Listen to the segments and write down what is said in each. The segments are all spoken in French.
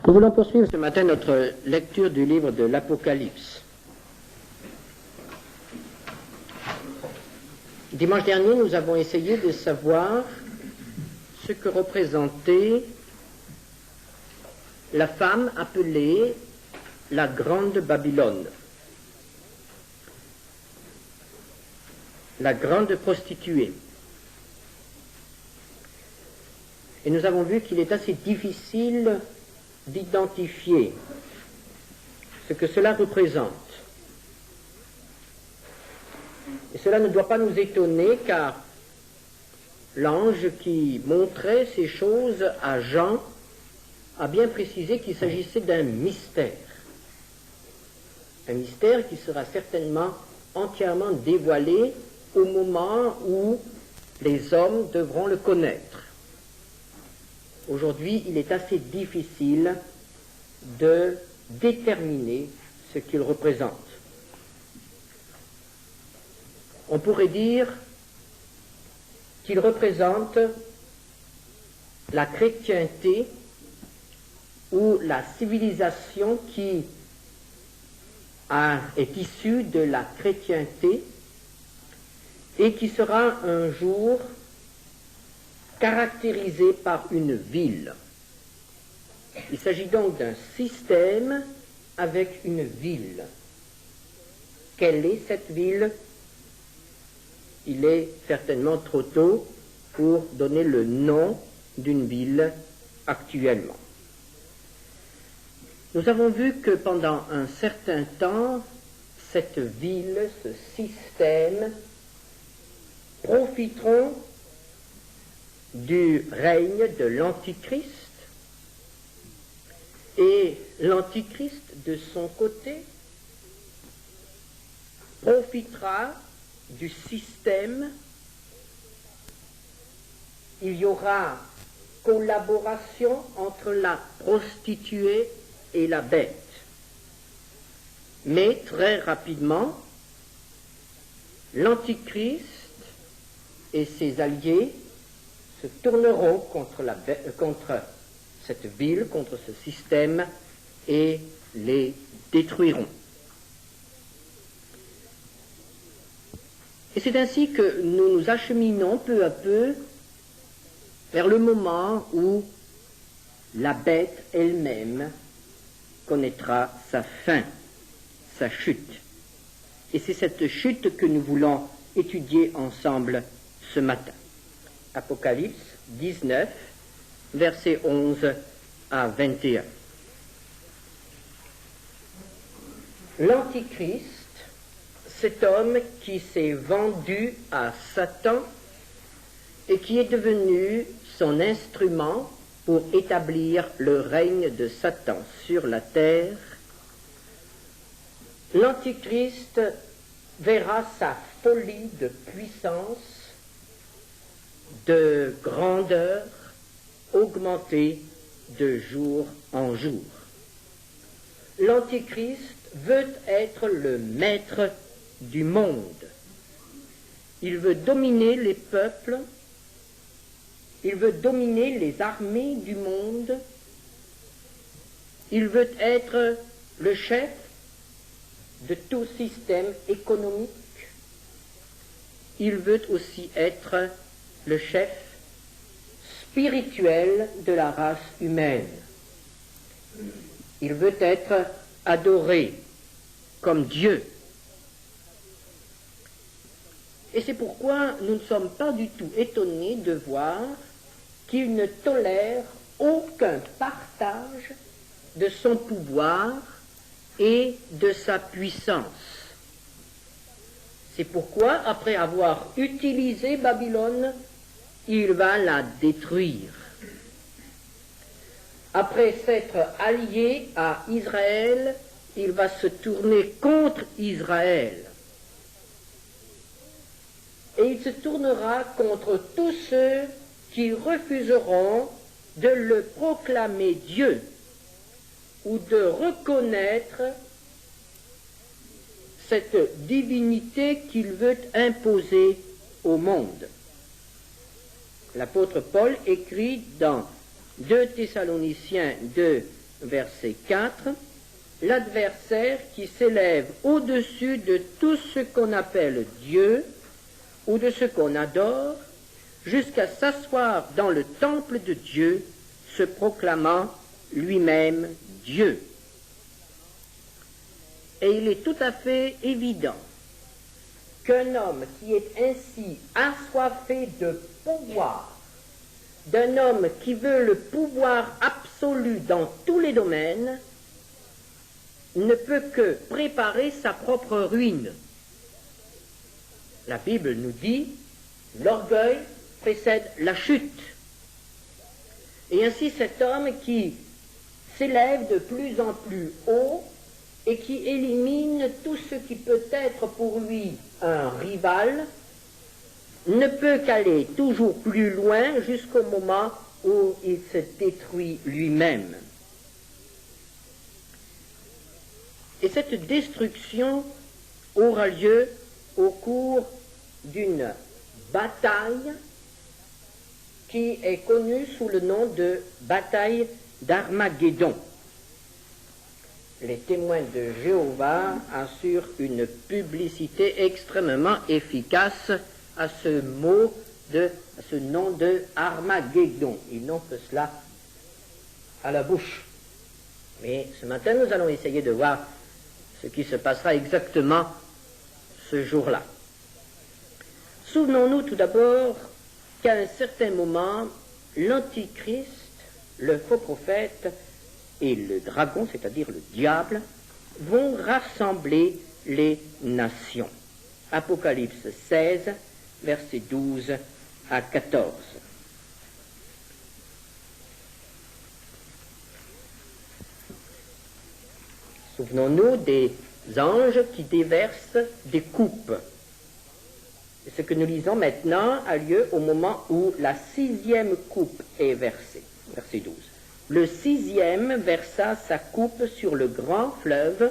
Nous voulons poursuivre ce matin notre lecture du livre de l'Apocalypse. Dimanche dernier, nous avons essayé de savoir ce que représentait la femme appelée la Grande Babylone, la grande prostituée. Et nous avons vu qu'il est assez difficile d'identifier ce que cela représente. Et cela ne doit pas nous étonner, car l'ange qui montrait ces choses à Jean a bien précisé qu'il s'agissait d'un mystère. Un mystère qui sera certainement entièrement dévoilé au moment où les hommes devront le connaître. Aujourd'hui, il est assez difficile de déterminer ce qu'il représente. On pourrait dire qu'il représente la chrétienté ou la civilisation qui est issue de la chrétienté et qui sera un jour caractérisée par une ville. Il s'agit donc d'un système avec une ville. Quelle est cette ville? Il est certainement trop tôt pour donner le nom d'une ville actuellement. Nous avons vu que pendant un certain temps, cette ville, ce système, profiteront du règne de l'Antichrist, et l'Antichrist, de son côté, profitera du système. Il y aura collaboration entre la prostituée et la bête. Mais très rapidement, l'Antichrist et ses alliés se tourneront contre cette ville, contre ce système, et les détruiront. Et c'est ainsi que nous nous acheminons peu à peu vers le moment où la bête elle-même connaîtra sa fin, sa chute. Et c'est cette chute que nous voulons étudier ensemble ce matin. Apocalypse 19, versets 11 à 21. L'Antichrist, cet homme qui s'est vendu à Satan et qui est devenu son instrument pour établir le règne de Satan sur la terre, l'Antichrist verra sa folie de puissance, de grandeur, augmenter de jour en jour. L'Antichrist veut être le maître du monde. Il veut dominer les peuples, il veut dominer les armées du monde, il veut être le chef de tout système économique, il veut aussi être le chef spirituel de la race humaine. Il veut être adoré comme Dieu. Et c'est pourquoi nous ne sommes pas du tout étonnés de voir qu'il ne tolère aucun partage de son pouvoir et de sa puissance. C'est pourquoi, après avoir utilisé Babylone, il va la détruire. Après s'être allié à Israël, il va se tourner contre Israël. Et il se tournera contre tous ceux qui refuseront de le proclamer Dieu ou de reconnaître cette divinité qu'il veut imposer au monde. L'apôtre Paul écrit dans 2 Thessaloniciens 2, verset 4, l'adversaire qui s'élève au-dessus de tout ce qu'on appelle Dieu ou de ce qu'on adore, jusqu'à s'asseoir dans le temple de Dieu, se proclamant lui-même Dieu. Et il est tout à fait évident qu'un homme qui est ainsi assoiffé de pouvoir, d'un homme qui veut le pouvoir absolu dans tous les domaines, ne peut que préparer sa propre ruine. La Bible nous dit, l'orgueil précède la chute. Et ainsi cet homme qui s'élève de plus en plus haut et qui élimine tout ce qui peut être pour lui un rival, ne peut qu'aller toujours plus loin jusqu'au moment où il se détruit lui-même. Et cette destruction aura lieu au cours d'une bataille qui est connue sous le nom de bataille d'Armageddon. Les témoins de Jéhovah assurent une publicité extrêmement efficace à ce nom de Armageddon. Ils n'ont que cela à la bouche. Mais ce matin, nous allons essayer de voir ce qui se passera exactement ce jour-là. Souvenons-nous tout d'abord qu'à un certain moment, l'Antichrist, le faux prophète et le dragon, c'est-à-dire le diable, vont rassembler les nations. Apocalypse 16, versets 12 à 14. Souvenons-nous des anges qui déversent des coupes. Et ce que nous lisons maintenant a lieu au moment où la 6e coupe est versée. Verset 12. Le 6e versa sa coupe sur le grand fleuve,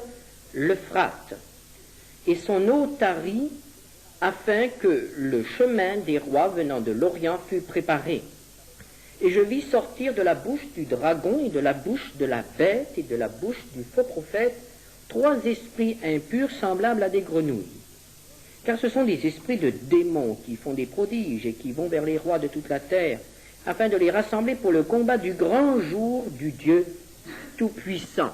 l'Euphrate, et son eau tarit afin que le chemin des rois venant de l'Orient fût préparé. Et je vis sortir de la bouche du dragon et de la bouche de la bête et de la bouche du faux prophète 3 esprits impurs semblables à des grenouilles. Car ce sont des esprits de démons qui font des prodiges et qui vont vers les rois de toute la terre, afin de les rassembler pour le combat du grand jour du Dieu Tout-Puissant.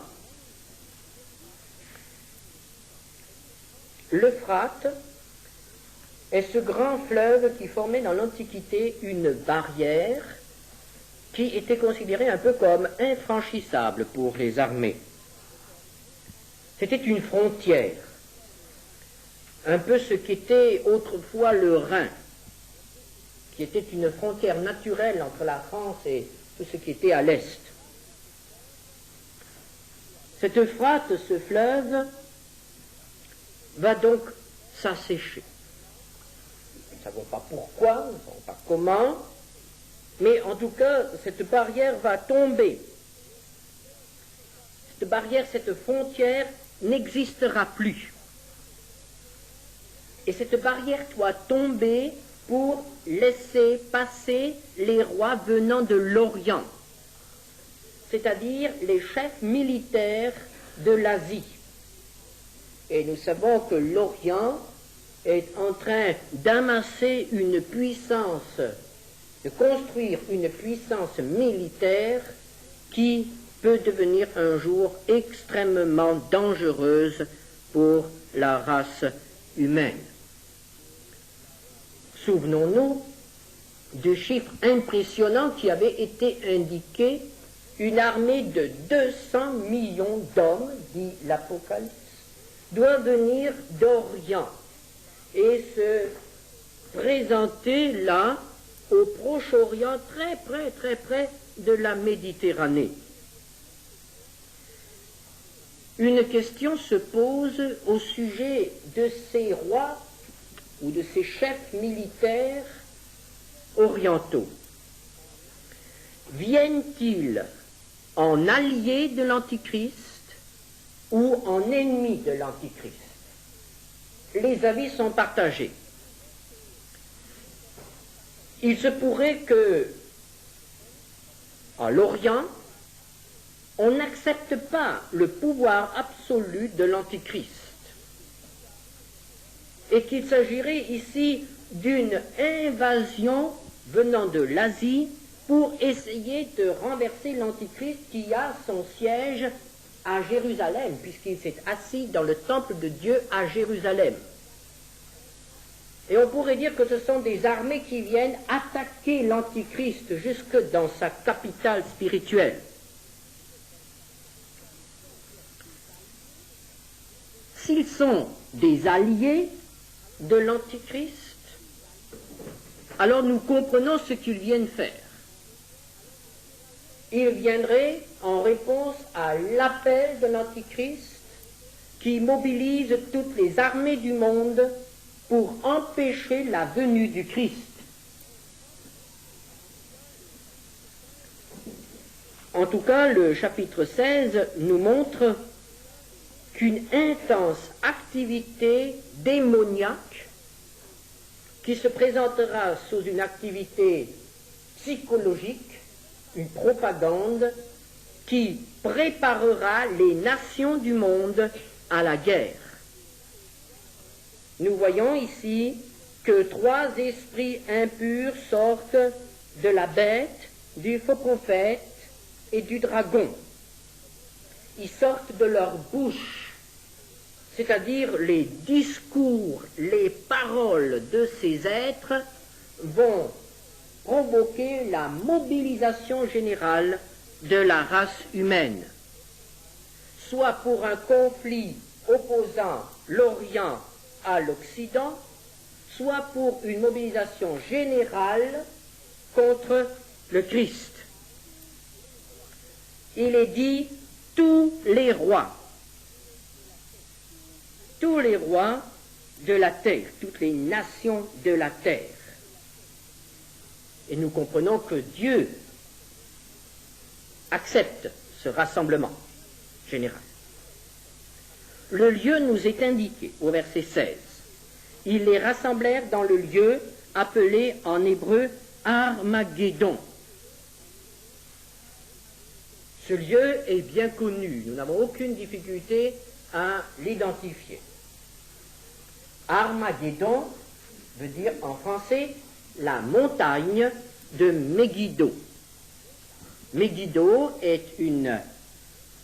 L'Euphrate est ce grand fleuve qui formait dans l'Antiquité une barrière qui était considérée un peu comme infranchissable pour les armées. C'était une frontière, un peu ce qu'était autrefois le Rhin, qui était une frontière naturelle entre la France et tout ce qui était à l'est. Cette Euphrate, ce fleuve, va donc s'assécher. Nous ne savons pas pourquoi, nous ne savons pas comment, mais en tout cas, cette barrière va tomber. Cette barrière, cette frontière n'existera plus. Et cette barrière doit tomber pour laisser passer les rois venant de l'Orient, c'est-à-dire les chefs militaires de l'Asie. Et nous savons que l'Orient est en train d'amasser une puissance, de construire une puissance militaire qui peut devenir un jour extrêmement dangereuse pour la race humaine. Souvenons-nous du chiffre impressionnant qui avait été indiqué, une armée de 200 millions d'hommes, dit l'Apocalypse, doit venir d'Orient et se présenter là, au Proche-Orient, très près de la Méditerranée. Une question se pose au sujet de ces rois ou de ces chefs militaires orientaux. Viennent-ils en alliés de l'Antichrist ou en ennemis de l'Antichrist? Les avis sont partagés. Il se pourrait que, à l'Orient, on n'accepte pas le pouvoir absolu de l'Antichrist et qu'il s'agirait ici d'une invasion venant de l'Asie pour essayer de renverser l'Antichrist qui a son siège à Jérusalem, puisqu'il s'est assis dans le temple de Dieu à Jérusalem. Et on pourrait dire que ce sont des armées qui viennent attaquer l'Antichrist jusque dans sa capitale spirituelle. S'ils sont des alliés de l'Antichrist, alors nous comprenons ce qu'ils viennent faire. Ils viendraient en réponse à l'appel de l'Antichrist qui mobilise toutes les armées du monde pour empêcher la venue du Christ. En tout cas, le chapitre 16 nous montre qu'une intense activité démoniaque qui se présentera sous une activité psychologique, une propagande qui préparera les nations du monde à la guerre. Nous voyons ici que 3 esprits impurs sortent de la bête, du faux prophète et du dragon. Ils sortent de leur bouche, c'est-à-dire les discours, les paroles de ces êtres vont provoquer la mobilisation générale de la race humaine, soit pour un conflit opposant l'Orient à l'Occident, soit pour une mobilisation générale contre le Christ. Il est dit tous les rois de la terre, toutes les nations de la terre. Et nous comprenons que Dieu accepte ce rassemblement général. Le lieu nous est indiqué au verset 16. Ils les rassemblèrent dans le lieu appelé en hébreu Armageddon. Ce lieu est bien connu, nous n'avons aucune difficulté à l'identifier. Armageddon veut dire en français la montagne de Megiddo. Megiddo est une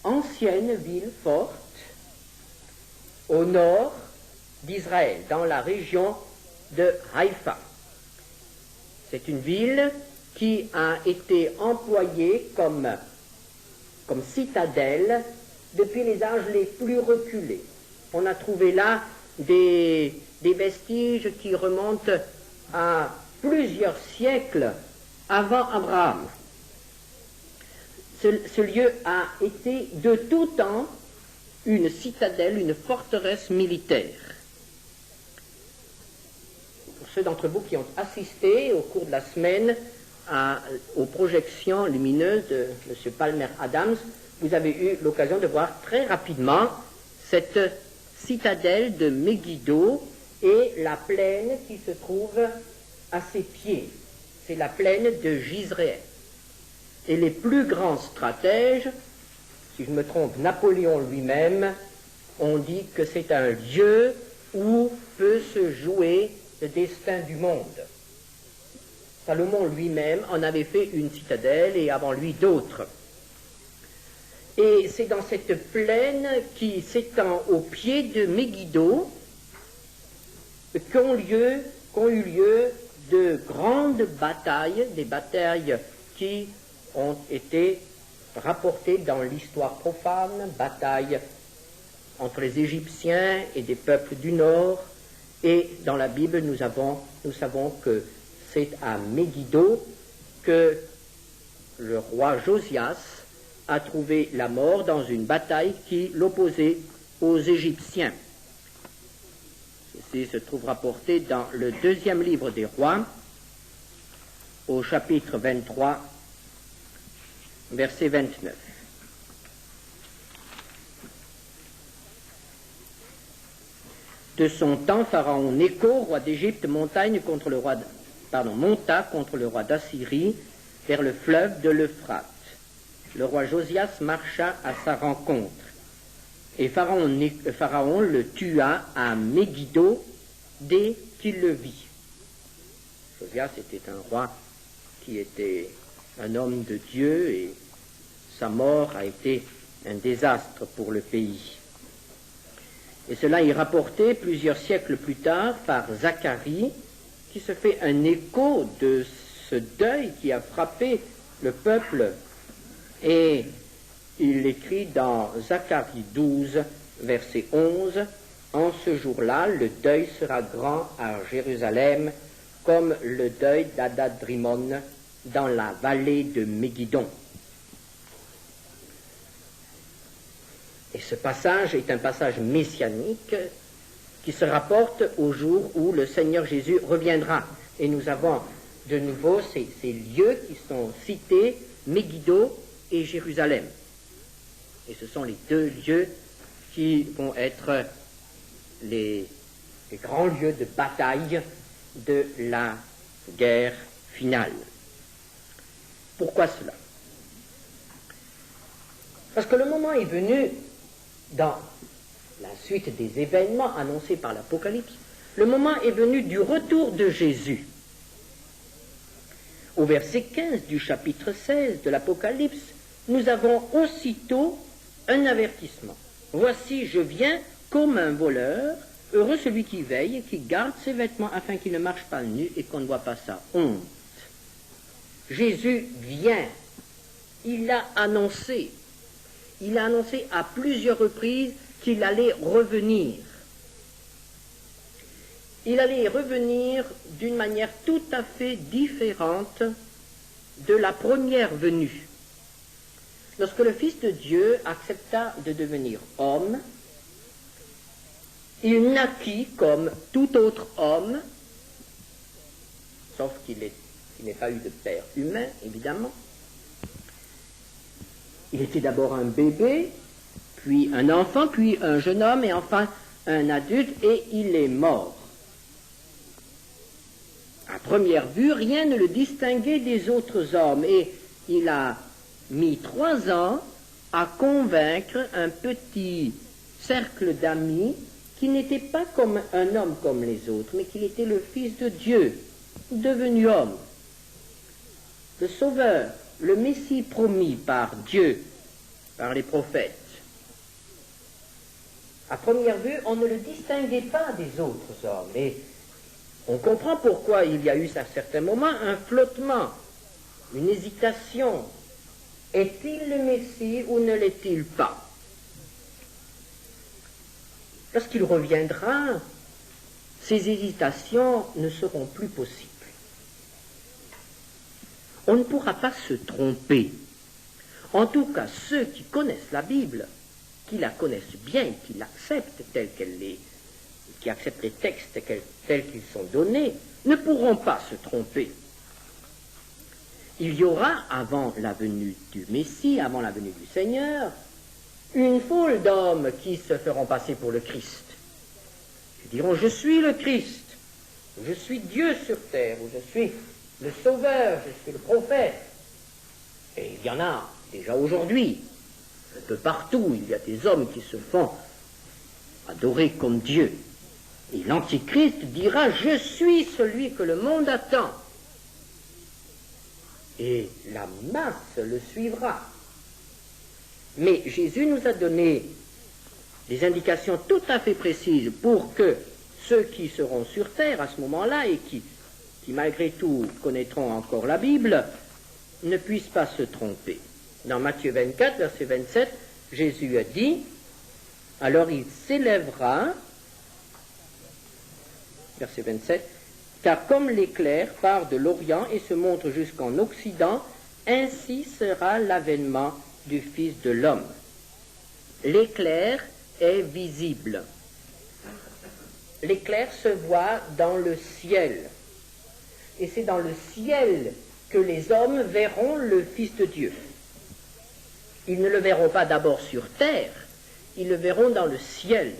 ancienne ville forte au nord d'Israël, dans la région de Haïfa. C'est une ville qui a été employée comme citadelle depuis les âges les plus reculés. On a trouvé là des vestiges qui remontent à plusieurs siècles avant Abraham. Ce lieu a été de tout temps une citadelle, une forteresse militaire. Pour ceux d'entre vous qui ont assisté au cours de la semaine aux projections lumineuses de M. Palmer Adams, vous avez eu l'occasion de voir très rapidement cette citadelle de Megiddo et la plaine qui se trouve à ses pieds. C'est la plaine de Jizréel. Et les plus grands stratèges, si je me trompe, Napoléon lui-même, ont dit que c'est un lieu où peut se jouer le destin du monde. Salomon lui-même en avait fait une citadelle et avant lui d'autres. Et c'est dans cette plaine qui s'étend au pied de Megiddo qu'ont eu lieu de grandes batailles, des batailles qui ont été rapportées dans l'histoire profane, batailles entre les Égyptiens et des peuples du Nord, et dans la Bible nous savons que c'est à Megiddo que le roi Josias a trouvé la mort dans une bataille qui l'opposait aux Égyptiens. Ceci se trouve rapporté dans le 2e livre des rois, au chapitre 23, verset 29. De son temps, Pharaon Nécho, roi d'Égypte, monta contre le roi d'Assyrie vers le fleuve de l'Euphrate. le roi Josias marcha à sa rencontre. Et Pharaon le tua à Megiddo dès qu'il le vit. Josias était un roi qui était un homme de Dieu et sa mort a été un désastre pour le pays. Et cela est rapporté plusieurs siècles plus tard par Zacharie, qui se fait un écho de ce deuil qui a frappé le peuple. Et il écrit dans Zacharie 12, verset 11, « En ce jour-là, le deuil sera grand à Jérusalem, comme le deuil d'Adad-Rimon dans la vallée de Megiddo. » Et ce passage est un passage messianique qui se rapporte au jour où le Seigneur Jésus reviendra. Et nous avons de nouveau ces lieux qui sont cités, Megiddo et Jérusalem. Et ce sont les deux lieux qui vont être les grands lieux de bataille de la guerre finale. Pourquoi cela? Parce que le moment est venu, dans la suite des événements annoncés par l'Apocalypse, le moment est venu du retour de Jésus. Au verset 15 du chapitre 16 de l'Apocalypse, nous avons aussitôt un avertissement. « Voici, je viens comme un voleur, heureux celui qui veille et qui garde ses vêtements afin qu'il ne marche pas nu et qu'on ne voit pas sa honte. » Jésus vient, il a annoncé à plusieurs reprises qu'il allait revenir. Il allait revenir d'une manière tout à fait différente de la première venue. Lorsque le Fils de Dieu accepta de devenir homme, il naquit comme tout autre homme, sauf qu'il n'ait pas eu de père humain, évidemment. Il était d'abord un bébé, puis un enfant, puis un jeune homme, et enfin un adulte, et il est mort. À première vue, rien ne le distinguait des autres hommes, et il a mis 3 ans à convaincre un petit cercle d'amis qui n'était pas comme un homme comme les autres, mais qu'il était le Fils de Dieu, devenu homme, le Sauveur, le Messie promis par Dieu, par les prophètes. À première vue, on ne le distinguait pas des autres hommes, et on comprend pourquoi il y a eu à certains moments un flottement, une hésitation. Est-il le Messie ou ne l'est-il pas? Lorsqu'il reviendra, ces hésitations ne seront plus possibles. On ne pourra pas se tromper. En tout cas, ceux qui connaissent la Bible, qui la connaissent bien, qui l'acceptent telle qu'elle est, qui acceptent les textes tels qu'ils sont donnés, ne pourront pas se tromper. Il y aura, avant la venue du Messie, avant la venue du Seigneur, une foule d'hommes qui se feront passer pour le Christ. Ils diront, je suis le Christ, je suis Dieu sur terre, ou je suis le Sauveur, je suis le prophète. Et il y en a déjà aujourd'hui, un peu partout, il y a des hommes qui se font adorer comme Dieu. Et l'Antichrist dira, je suis celui que le monde attend. Et la masse le suivra. Mais Jésus nous a donné des indications tout à fait précises pour que ceux qui seront sur terre à ce moment-là et qui malgré tout connaîtront encore la Bible, ne puissent pas se tromper. Dans Matthieu 24, verset 27, Jésus a dit, « Alors il s'élèvera, verset 27, « Car comme l'éclair part de l'Orient et se montre jusqu'en Occident, ainsi sera l'avènement du Fils de l'homme. » L'éclair est visible. L'éclair se voit dans le ciel. Et c'est dans le ciel que les hommes verront le Fils de Dieu. Ils ne le verront pas d'abord sur terre, ils le verront dans le ciel.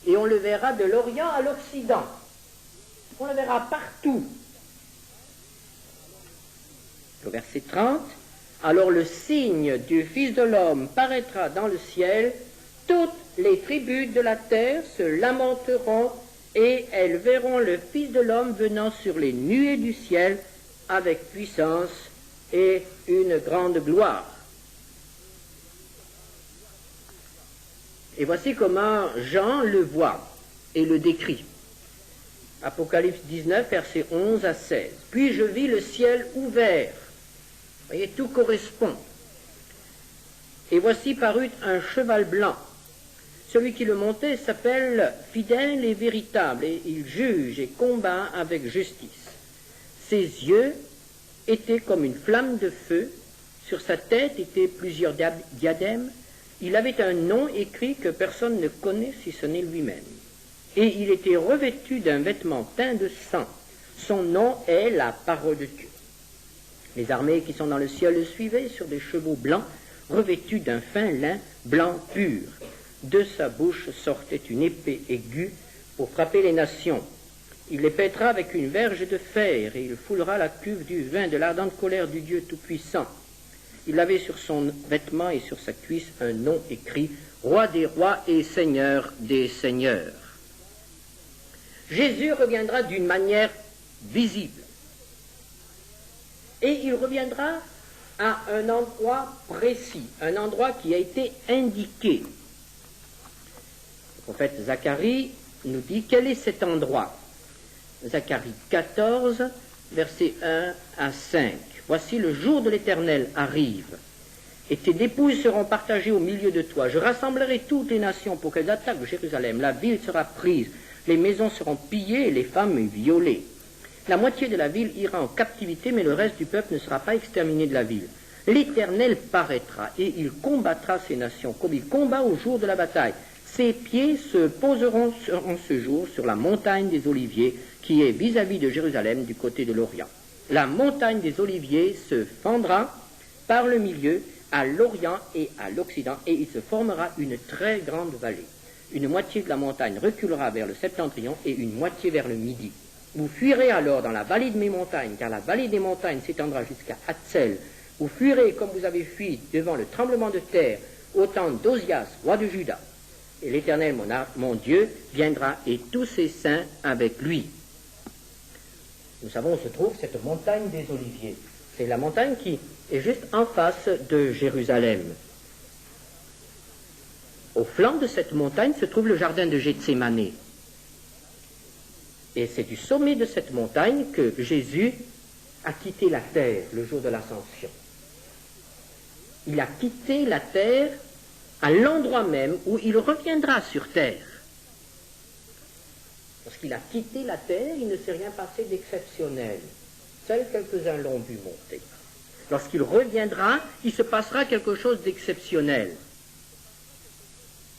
Et on le verra de l'Orient à l'Occident. On le verra partout. Au verset 30, « Alors le signe du Fils de l'homme paraîtra dans le ciel, toutes les tribus de la terre se lamenteront et elles verront le Fils de l'homme venant sur les nuées du ciel avec puissance et une grande gloire. Et voici comment Jean le voit et le décrit. Apocalypse 19, versets 11 à 16. Puis je vis le ciel ouvert. Vous voyez, tout correspond. Et voici parut un cheval blanc. Celui qui le montait s'appelle Fidèle et Véritable, et il juge et combat avec justice. Ses yeux étaient comme une flamme de feu, sur sa tête étaient plusieurs diadèmes, il avait un nom écrit que personne ne connaît si ce n'est lui-même. Et il était revêtu d'un vêtement teint de sang. Son nom est la parole de Dieu. Les armées qui sont dans le ciel le suivaient sur des chevaux blancs, revêtus d'un fin lin blanc pur. De sa bouche sortait une épée aiguë pour frapper les nations. Il les pètera avec une verge de fer, et il foulera la cuve du vin de l'ardente colère du Dieu Tout-Puissant. Il avait sur son vêtement et sur sa cuisse un nom écrit « Roi des rois et Seigneur des seigneurs ». Jésus reviendra d'une manière visible. Et il reviendra à un endroit précis, un endroit qui a été indiqué. Le prophète Zacharie nous dit quel est cet endroit. Zacharie 14, versets 1 à 5. Voici le jour de l'Éternel arrive, et tes dépouilles seront partagées au milieu de toi. Je rassemblerai toutes les nations pour qu'elles attaquent Jérusalem. La ville sera prise, les maisons seront pillées et les femmes violées. La moitié de la ville ira en captivité, mais le reste du peuple ne sera pas exterminé de la ville. L'Éternel paraîtra, et il combattra ces nations, comme il combat au jour de la bataille. Ses pieds se poseront en ce jour sur la montagne des Oliviers, qui est vis-à-vis de Jérusalem du côté de l'Orient. La montagne des Oliviers se fendra par le milieu à l'Orient et à l'Occident, et il se formera une très grande vallée. Une moitié de la montagne reculera vers le septentrion et une moitié vers le midi. Vous fuirez alors dans la vallée de mes montagnes, car la vallée des montagnes s'étendra jusqu'à Hatzel. Vous fuirez comme vous avez fui devant le tremblement de terre au temps d'Ozias, roi de Juda. Et l'Éternel, mon Dieu, viendra et tous ses saints avec lui. Nous savons où se trouve cette montagne des Oliviers. C'est la montagne qui est juste en face de Jérusalem. Au flanc de cette montagne se trouve le jardin de Gethsémané. Et c'est du sommet de cette montagne que Jésus a quitté la terre le jour de l'Ascension. Il a quitté la terre à l'endroit même où il reviendra sur terre. Lorsqu'il a quitté la terre, il ne s'est rien passé d'exceptionnel. Seuls quelques-uns l'ont vu monter. Lorsqu'il reviendra, il se passera quelque chose d'exceptionnel.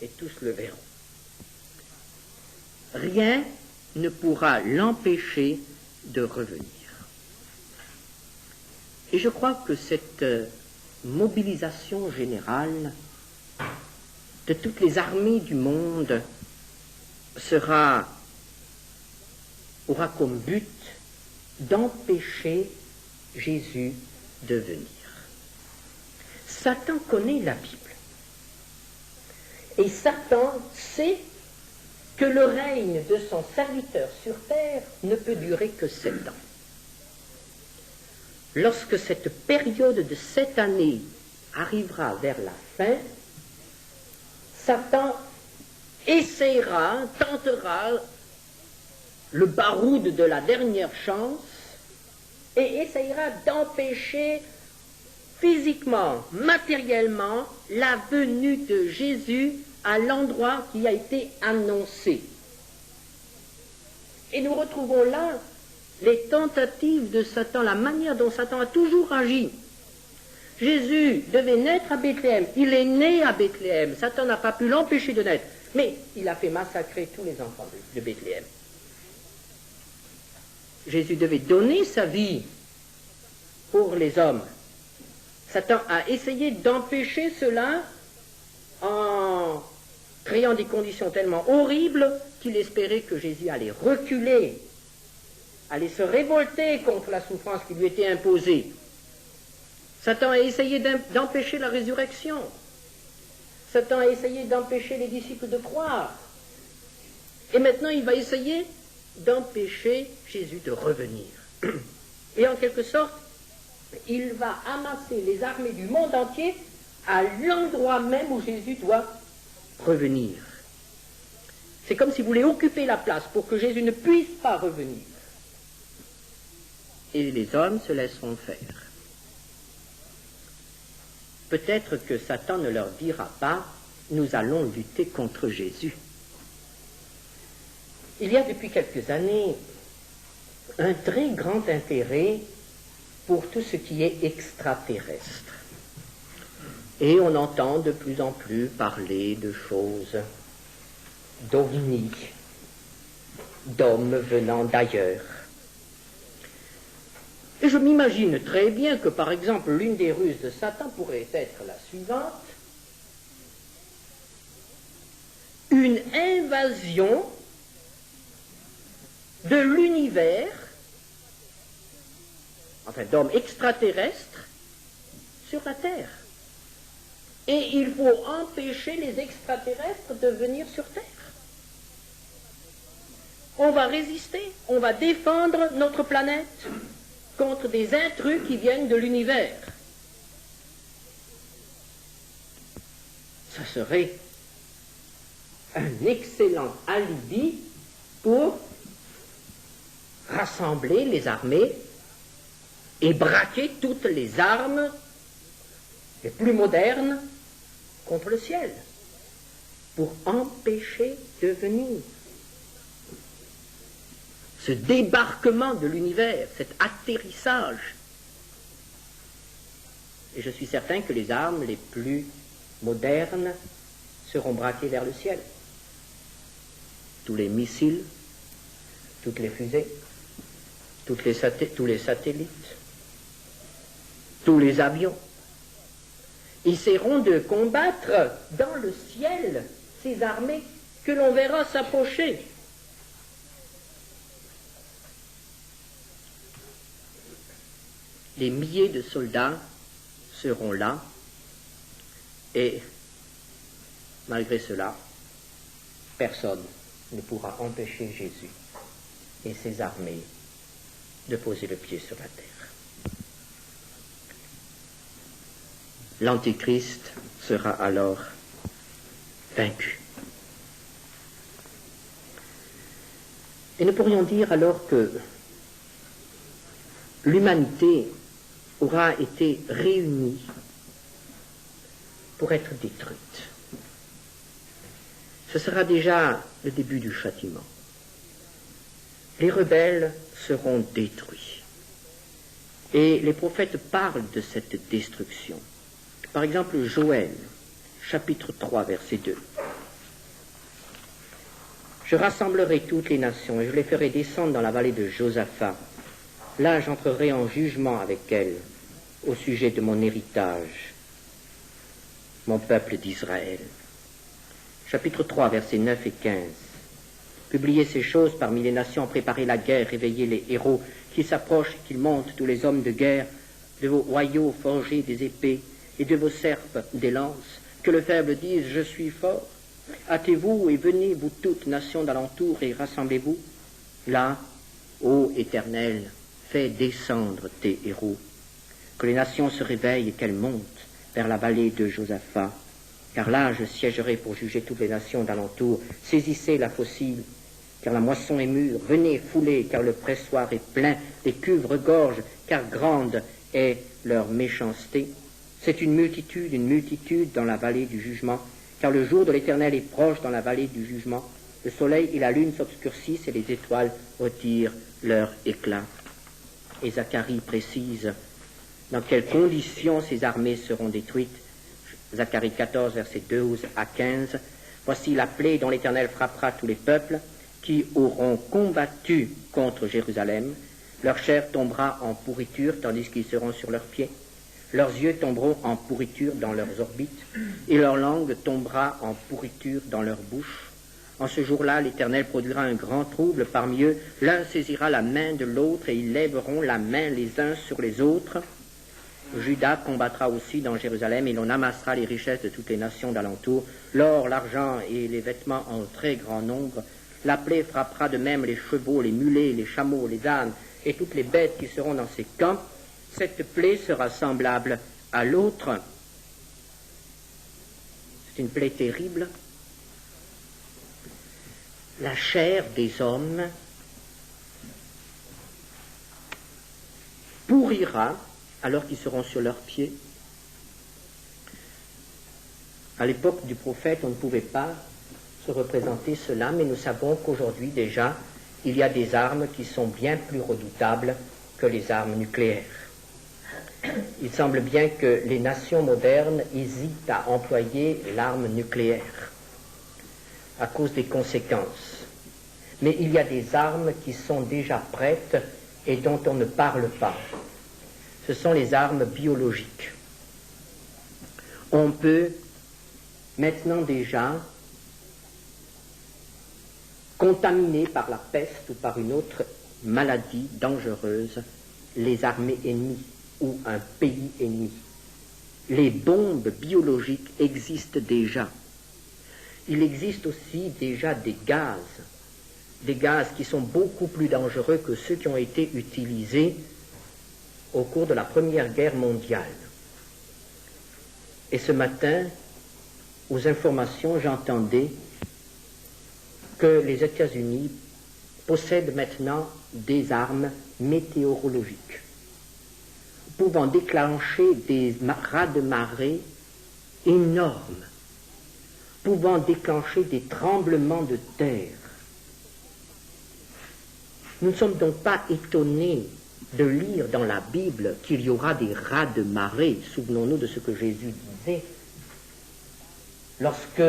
Et tous le verront. Rien ne pourra l'empêcher de revenir. Et je crois que cette mobilisation générale de toutes les armées du monde aura comme but d'empêcher Jésus de venir. Satan connaît la Bible. Et Satan sait que le règne de son serviteur sur terre ne peut durer que 7 ans. Lorsque cette période de 7 années arrivera vers la fin, Satan tentera le baroud de la dernière chance et essayera d'empêcher physiquement, matériellement, la venue de Jésus à l'endroit qui a été annoncé. Et nous retrouvons là les tentatives de Satan, la manière dont Satan a toujours agi. Jésus devait naître à Bethléem, il est né à Bethléem, Satan n'a pas pu l'empêcher de naître, mais il a fait massacrer tous les enfants de Bethléem. Jésus devait donner sa vie pour les hommes. Satan a essayé d'empêcher cela en créant des conditions tellement horribles qu'il espérait que Jésus allait reculer, allait se révolter contre la souffrance qui lui était imposée. Satan a essayé d'empêcher la résurrection. Satan a essayé d'empêcher les disciples de croire. Et maintenant, il va essayer d'empêcher Jésus de revenir. Et en quelque sorte, il va amasser les armées du monde entier à l'endroit même où Jésus doit revenir. C'est comme s'il voulait occuper la place pour que Jésus ne puisse pas revenir. Et les hommes se laisseront faire. Peut-être que Satan ne leur dira pas « nous allons lutter contre Jésus ». Il y a depuis quelques années un très grand intérêt pour tout ce qui est extraterrestre. Et on entend de plus en plus parler de choses d'ovnis, d'hommes venant d'ailleurs. Et je m'imagine très bien que, par exemple, l'une des ruses de Satan pourrait être la suivante. Une invasion de l'univers, enfin d'hommes extraterrestres, sur la Terre. Et il faut empêcher les extraterrestres de venir sur Terre. On va résister, on va défendre notre planète contre des intrus qui viennent de l'univers. Ça serait un excellent alibi pour rassembler les armées et braquer toutes les armes les plus modernes contre le ciel, pour empêcher de venir. Ce débarquement de l'univers, cet atterrissage. Et je suis certain que les armes les plus modernes seront braquées vers le ciel. Tous les missiles, toutes les fusées, tous les satellites, tous les avions, essaieront de combattre dans le ciel ces armées que l'on verra s'approcher. Des milliers de soldats seront là et, malgré cela, personne ne pourra empêcher Jésus et ses armées de poser le pied sur la terre. L'Antéchrist sera alors vaincu. Et nous pourrions dire alors que l'humanité aura été réunie pour être détruite. Ce sera déjà le début du châtiment. Les rebelles seront détruits. Et les prophètes parlent de cette destruction. Par exemple, Joël, chapitre 3, verset 2. Je rassemblerai toutes les nations et je les ferai descendre dans la vallée de Josaphat. Là, j'entrerai en jugement avec elles au sujet de mon héritage, mon peuple d'Israël. Chapitre 3, versets 9 et 15. Publiez ces choses parmi les nations, préparez la guerre, réveillez les héros, qu'ils s'approchent, qu'ils montent, tous les hommes de guerre, de vos royaux forgés des épées, et de vos serpes des lances, que le faible dise, je suis fort. Hâtez-vous et venez, vous toutes nations d'alentour, et rassemblez-vous. Là, ô Éternel, fais descendre tes héros. Que les nations se réveillent et qu'elles montent vers la vallée de Josaphat. Car là, je siégerai pour juger toutes les nations d'alentour. Saisissez la faucille, car la moisson est mûre. Venez, foulez, car le pressoir est plein. Les cuves regorgent, car grande est leur méchanceté. C'est une multitude dans la vallée du jugement, car le jour de l'Éternel est proche dans la vallée du jugement. Le soleil et la lune s'obscurcissent et les étoiles retirent leur éclat. Et Zacharie précise dans quelles conditions ces armées seront détruites. Zacharie 14, versets 12 à 15. Voici la plaie dont l'Éternel frappera tous les peuples qui auront combattu contre Jérusalem. Leur chair tombera en pourriture tandis qu'ils seront sur leurs pieds. Leurs yeux tomberont en pourriture dans leurs orbites, et leur langue tombera en pourriture dans leur bouche. En ce jour-là, l'Éternel produira un grand trouble parmi eux. L'un saisira la main de l'autre, et ils lèveront la main les uns sur les autres. Judas combattra aussi dans Jérusalem et l'on amassera les richesses de toutes les nations d'alentour, l'or, l'argent et les vêtements en très grand nombre. La plaie frappera de même les chevaux, les mulets, les chameaux, les ânes et toutes les bêtes qui seront dans ces camps. Cette plaie sera semblable à l'autre. C'est une plaie terrible. La chair des hommes pourrira alors qu'ils seront sur leurs pieds. À l'époque du prophète, on ne pouvait pas se représenter cela, mais nous savons qu'aujourd'hui déjà, il y a des armes qui sont bien plus redoutables que les armes nucléaires. Il semble bien que les nations modernes hésitent à employer l'arme nucléaire à cause des conséquences. Mais il y a des armes qui sont déjà prêtes et dont on ne parle pas. Ce sont les armes biologiques. On peut maintenant déjà contaminer par la peste ou par une autre maladie dangereuse les armées ennemies ou un pays ennemi. Les bombes biologiques existent déjà. Il existe aussi déjà des gaz qui sont beaucoup plus dangereux que ceux qui ont été utilisés au cours de la Première Guerre mondiale. Et ce matin, aux informations, j'entendais que les États-Unis possèdent maintenant des armes météorologiques pouvant déclencher des raz-de-marée énormes, pouvant déclencher des tremblements de terre. Nous ne sommes donc pas étonnés de lire dans la Bible qu'il y aura des raz-de-marée. Souvenons-nous de ce que Jésus disait lorsque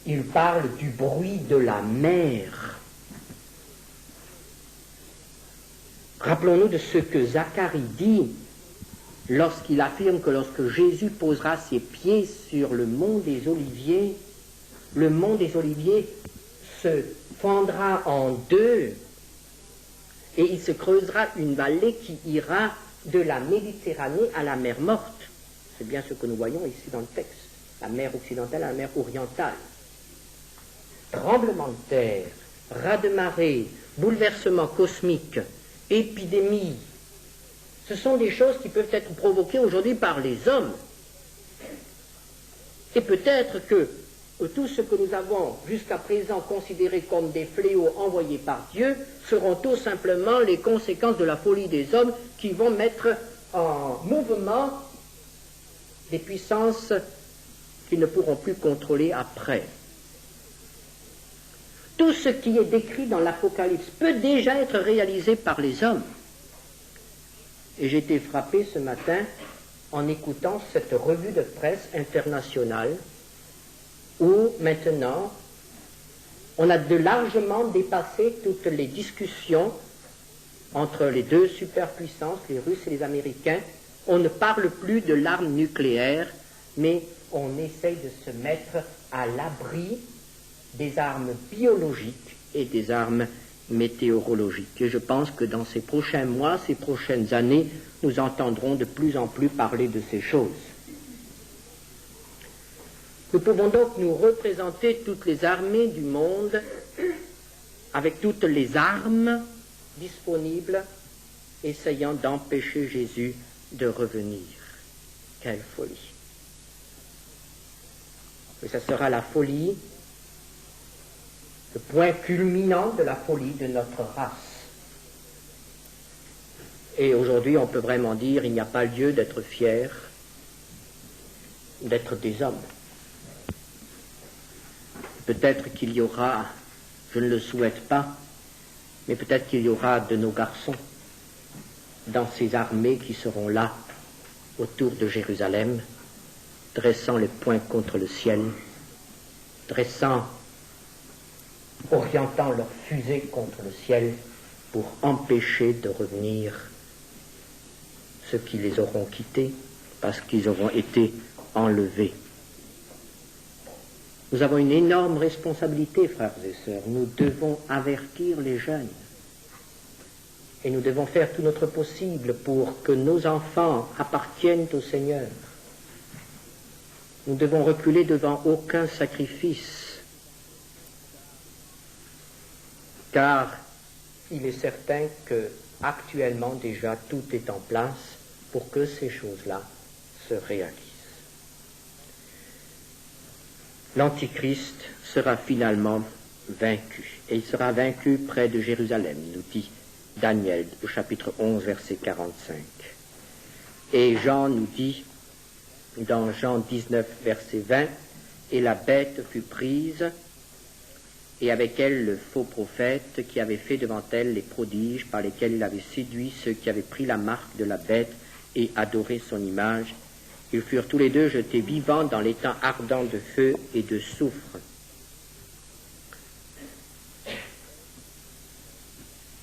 il parle du bruit de la mer. Rappelons-nous de ce que Zacharie dit lorsqu'il affirme que lorsque Jésus posera ses pieds sur le mont des Oliviers, le mont des Oliviers se fendra en deux et il se creusera une vallée qui ira de la Méditerranée à la mer Morte. C'est bien ce que nous voyons ici dans le texte, la mer occidentale à la mer orientale. Tremblement de terre, raz de marée, bouleversement cosmique, épidémie, ce sont des choses qui peuvent être provoquées aujourd'hui par les hommes. Et peut-être que tout ce que nous avons jusqu'à présent considéré comme des fléaux envoyés par Dieu seront tout simplement les conséquences de la folie des hommes qui vont mettre en mouvement des puissances qu'ils ne pourront plus contrôler après. Tout ce qui est décrit dans l'Apocalypse peut déjà être réalisé par les hommes. Et j'ai été frappé ce matin en écoutant cette revue de presse internationale où maintenant on a largement dépassé toutes les discussions entre les deux superpuissances, les Russes et les Américains. On ne parle plus de l'arme nucléaire, mais on essaye de se mettre à l'abri des armes biologiques et des armes météorologiques. Et je pense que dans ces prochains mois, ces prochaines années, nous entendrons de plus en plus parler de ces choses. Nous pouvons donc nous représenter toutes les armées du monde avec toutes les armes disponibles, essayant d'empêcher Jésus de revenir. Quelle folie! Et ce sera la folie, le point culminant de la folie de notre race. Et aujourd'hui, on peut vraiment dire, il n'y a pas lieu d'être fier d'être des hommes. Peut-être qu'il y aura, je ne le souhaite pas, mais peut-être qu'il y aura de nos garçons dans ces armées qui seront là, autour de Jérusalem, dressant les poings contre le ciel, orientant leurs fusées contre le ciel pour empêcher de revenir ceux qui les auront quittés parce qu'ils auront été enlevés. Nous avons une énorme responsabilité, frères et sœurs. Nous devons avertir les jeunes. Et nous devons faire tout notre possible pour que nos enfants appartiennent au Seigneur. Nous devons reculer devant aucun sacrifice, car il est certain que actuellement déjà tout est en place pour que ces choses-là se réalisent. L'Antichrist sera finalement vaincu, et il sera vaincu près de Jérusalem, nous dit Daniel au chapitre 11, verset 45. Et Jean nous dit, dans Jean 19, verset 20, « Et la bête fut prise, et avec elle le faux prophète qui avait fait devant elle les prodiges par lesquels il avait séduit ceux qui avaient pris la marque de la bête et adoré son image. Ils furent tous les deux jetés vivants dans l'étang ardent de feu et de soufre. »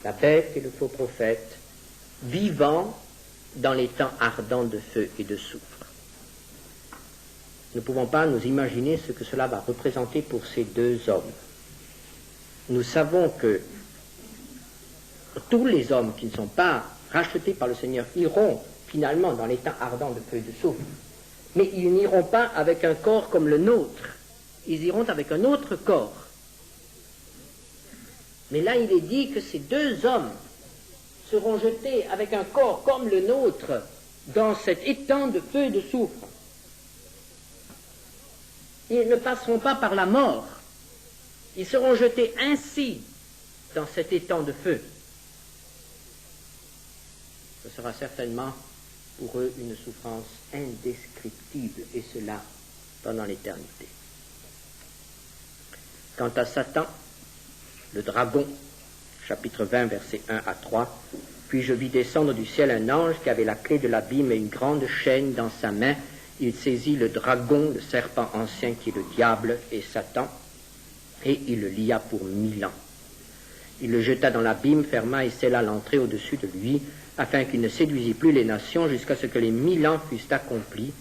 La bête et le faux prophète, vivants dans l'étang ardent de feu et de soufre. Nous ne pouvons pas nous imaginer ce que cela va représenter pour ces deux hommes. Nous savons que tous les hommes qui ne sont pas rachetés par le Seigneur iront finalement dans l'étang ardent de feu et de soufre. Mais ils n'iront pas avec un corps comme le nôtre. Ils iront avec un autre corps. Mais là, il est dit que ces deux hommes seront jetés avec un corps comme le nôtre dans cet étang de feu et de soufre. Ils ne passeront pas par la mort. Ils seront jetés ainsi dans cet étang de feu. Ce sera certainement pour eux une souffrance indescriptible, et cela pendant l'éternité. Quant à Satan, le dragon, chapitre 20, versets 1 à 3, « Puis je vis descendre du ciel un ange qui avait la clé de l'abîme et une grande chaîne dans sa main. Il saisit le dragon, le serpent ancien qui est le diable et Satan, et il le lia pour 1000 ans. Il le jeta dans l'abîme, ferma et scella l'entrée au-dessus de lui, afin qu'il ne séduisît plus les nations jusqu'à ce que les 1000 ans fussent accomplis.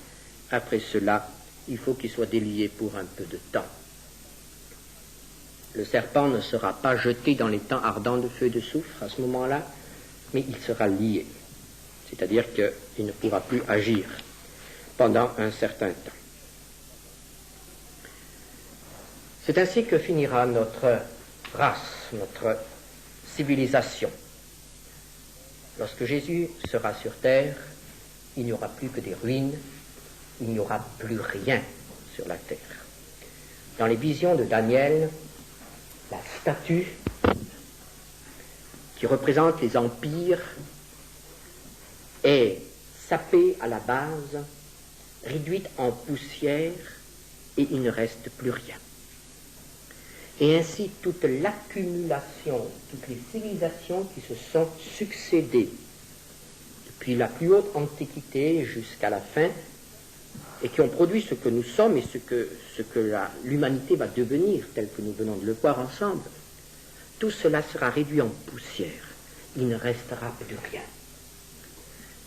Après cela, il faut qu'il soit délié pour un peu de temps. » Le serpent ne sera pas jeté dans l'étang ardent de feu et de soufre à ce moment-là, mais il sera lié, c'est-à-dire qu'il ne pourra plus agir pendant un certain temps. C'est ainsi que finira notre race, notre civilisation. Lorsque Jésus sera sur terre, il n'y aura plus que des ruines, il n'y aura plus rien sur la terre. Dans les visions de Daniel, la statue qui représente les empires est sapée à la base, réduite en poussière, et il ne reste plus rien. Et ainsi toute l'accumulation, toutes les civilisations qui se sont succédées depuis la plus haute antiquité jusqu'à la fin, et qui ont produit ce que nous sommes et ce que l'humanité va devenir, tel que nous venons de le voir ensemble, tout cela sera réduit en poussière. Il ne restera plus rien.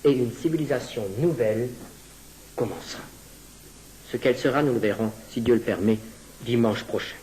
Et une civilisation nouvelle commencera. Ce qu'elle sera, nous le verrons, si Dieu le permet, dimanche prochain.